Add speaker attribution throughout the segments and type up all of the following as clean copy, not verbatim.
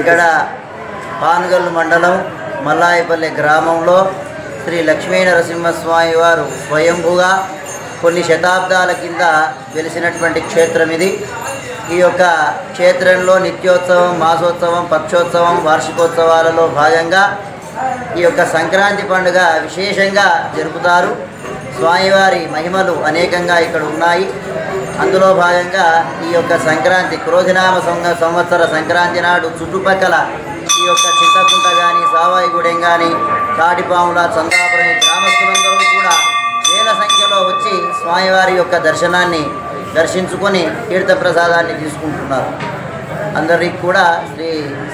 Speaker 1: ఇక్కడ పాన్గల్ మండలం మల్లాయపల్లి గ్రామంలో శ్రీ లక్ష్మీ నరసింహస్వామి వారు స్వయంభుగా కొన్ని శతాబ్దాల కింద వెలిసినటువంటి క్షేత్రం ఇది. ఈ యొక్క క్షేత్రంలో నిత్యోత్సవం, మాసోత్సవం, పక్షోత్సవం, వార్షికోత్సవాలలో భాగంగా ఈ యొక్క సంక్రాంతి పండుగ విశేషంగా జరుపుతారు. స్వామివారి మహిమలు అనేకంగా ఇక్కడ ఉన్నాయి. అందులో భాగంగా ఈ యొక్క సంక్రాంతి క్రోధినామ సంవత్సర సంక్రాంతి నాడు చుట్టుపక్కల ఈ యొక్క చింతకుంట కానీ, సావాయిగూడెం కానీ, తాటిపాముల, చందాపురం గ్రామస్తులందరూ కూడా వేల సంఖ్యలో వచ్చి స్వామివారి యొక్క దర్శనాన్ని దర్శించుకొని తీర్థప్రసాదాన్ని తీసుకుంటున్నారు. అందరికీ కూడా శ్రీ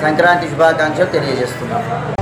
Speaker 1: సంక్రాంతి శుభాకాంక్షలు తెలియజేస్తున్నారు.